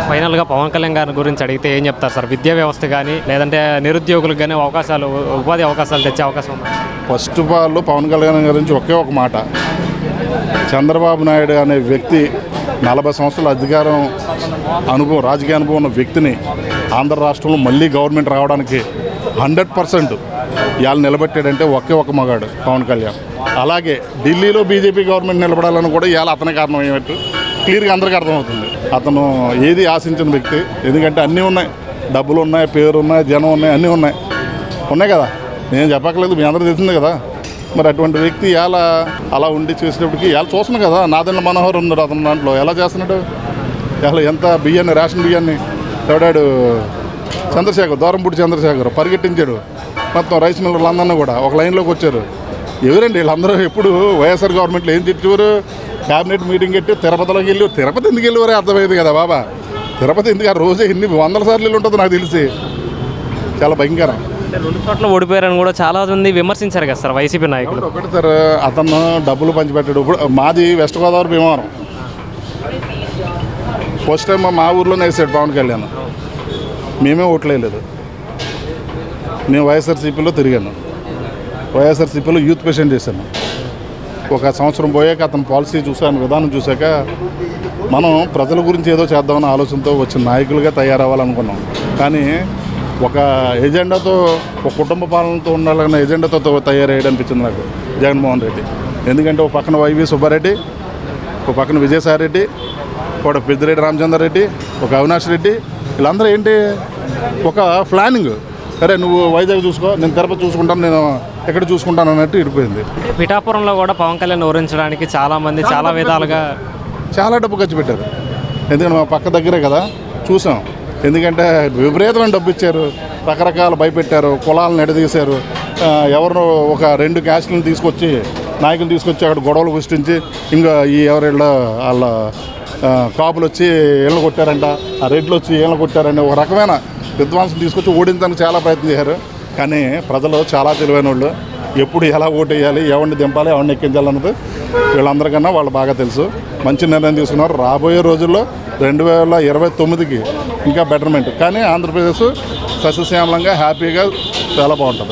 ఫైనల్గా పవన్ కళ్యాణ్ గారి గురించి అడిగితే ఏం చెప్తారు సార్? విద్యా వ్యవస్థ కానీ లేదంటే నిరుద్యోగులకు కానీ అవకాశాలు, ఉపాధి అవకాశాలు తెచ్చే అవకాశం ఉంది? First of all Pawan Kalyan గురించి ఒకే ఒక మాట, చంద్రబాబు నాయుడు అనే వ్యక్తి 40 సంవత్సరాల అధికారం అనుభవం, రాజకీయ అనుభవం ఉన్న వ్యక్తిని ఆంధ్ర రాష్ట్రంలో మళ్ళీ గవర్నమెంట్ రావడానికి 100% ఇవాళ నిలబెట్టాడంటే ఒకే ఒక మగాడు పవన్ కళ్యాణ్. అలాగే ఢిల్లీలో బీజేపీ గవర్నమెంట్ నిలబడాలని కూడా ఇవాళ అతనే కారణం అయ్యేట్టు క్లియర్గా అందరికీ అర్థమవుతుంది. అతను ఏది ఆశించిన వ్యక్తి, ఎందుకంటే అన్నీ ఉన్నాయి, డబ్బులు ఉన్నాయి, పేరు ఉన్నాయి, జనం ఉన్నాయి, అన్నీ ఉన్నాయి కదా, నేను చెప్పక్కర్లేదు, మీ అందరూ తెలిసిందే కదా. మరి అటువంటి వ్యక్తి ఇవాళ అలా ఉండి చేసినప్పటికీ ఇవాళ చూస్తున్నాం కదా, నాదెండ్ల మనోహర్ ఉన్నాడు అతను, దాంట్లో ఎలా చేస్తున్నాడు, ఇవాళ ఎంత బియ్యాన్ని, రేషన్ బియ్యాన్ని ఎవడాడు, చంద్రశేఖర్, దూరంపూడి చంద్రశేఖర్ పరిగెట్టించాడు మొత్తం రైస్ మిల్లర్లు అందరినీ కూడా ఒక లైన్లోకి వచ్చారు. ఎవరండి వీళ్ళందరూ? ఎప్పుడు వైఎస్ఆర్ గవర్నమెంట్లో ఏం తిట్టేవారు? క్యాబినెట్ మీటింగ్ పెట్టి తిరుపతిలోకి వెళ్ళి, తిరుపతి ఎందుకు వెళ్ళేవారే అర్థమైంది కదా బాబా, తిరుపతి ఎందుకు ఆ రోజే ఎన్ని 100 సార్లు ఉంటుంది నాకు తెలిసి, చాలా భయంకరం. 2 చోట్ల ఓడిపోయారని కూడా చాలా మంది విమర్శించారు కదా సార్ వైసీపీ నాయకులు. ఒకటి సార్, అతను డబ్బులు పంచిపెట్టాడు. ఇప్పుడు మాది west Godavari Bhimavaram, first time మా ఊర్లోనే వేసాడు పవన్ కళ్యాణ్, మేమే ఓట్లేదు. నేను వైఎస్ఆర్సీపీలో తిరిగాను, వైఎస్ఆర్సీపీలో యూత్ పేషెంట్ చేశాను. 1 సంవత్సరం పోయాక అతను పాలసీ చూసాను, విధానం చూశాక మనం ప్రజల గురించి ఏదో చేద్దామన్న ఆలోచనతో వచ్చిన నాయకులుగా తయారవ్వాలనుకున్నాం. కానీ ఒక ఎజెండాతో, ఒక కుటుంబ పాలనతో ఉండాలన్న ఎజెండాతో తయారయ్యాడు అనిపించింది నాకు జగన్మోహన్ రెడ్డి. ఎందుకంటే ఒక పక్కన వైవి సుబ్బారెడ్డి, ఒక పక్కన విజయసాయిరెడ్డి, ఒక పెద్దిరెడ్డి రామచంద్రారెడ్డి, ఒక అవినాష్ రెడ్డి, వీళ్ళందరూ ఏంటి ఒక ప్లానింగ్, సరే నువ్వు వైజాగ్ చూసుకో, నేను తిరుపతి చూసుకుంటాను, నేను ఎక్కడ చూసుకుంటాను అన్నట్టు ఇడిపోయింది. పిఠాపురంలో కూడా పవన్ కళ్యాణ్ ఓరించడానికి చాలామంది చాలా విధాలుగా చాలా డబ్బు ఖర్చు పెట్టారు. ఎందుకంటే మా పక్క దగ్గరే కదా చూసాం. ఎందుకంటే విపరీతమైన డబ్బు ఇచ్చారు, రకరకాల భయపెట్టారు, కులాలను ఎడదీశారు. ఎవరినో ఒక 2 క్యాస్ట్లను తీసుకొచ్చి, నాయకులు తీసుకొచ్చి అక్కడ గొడవలు సృష్టించి, ఇంకా ఈ ఎవరిళ్ళ వాళ్ళ కాపులు వచ్చి ఇళ్ళ కొట్టారంట, ఆ రెడ్లు వచ్చి ఇళ్ళ కొట్టారంట, ఒక రకమైన విద్వాంసం తీసుకొచ్చి ఓడించడానికి చాలా ప్రయత్నం చేశారు. కానీ ప్రజలు చాలా తెలివైన వాళ్ళు, ఎప్పుడు ఎలా ఓటు వేయాలి, ఎవరిని దింపాలి, ఎవరిని ఎక్కించాలన్నది వీళ్ళందరికన్నా వాళ్ళు బాగా తెలుసు. మంచి నిర్ణయం తీసుకున్నారు. రాబోయే రోజుల్లో 2029కి ఇంకా బెటర్మెంట్. కానీ ఆంధ్రప్రదేశ్ సస్యశ్యామలంగా హ్యాపీగా చాలా బాగుంటుంది.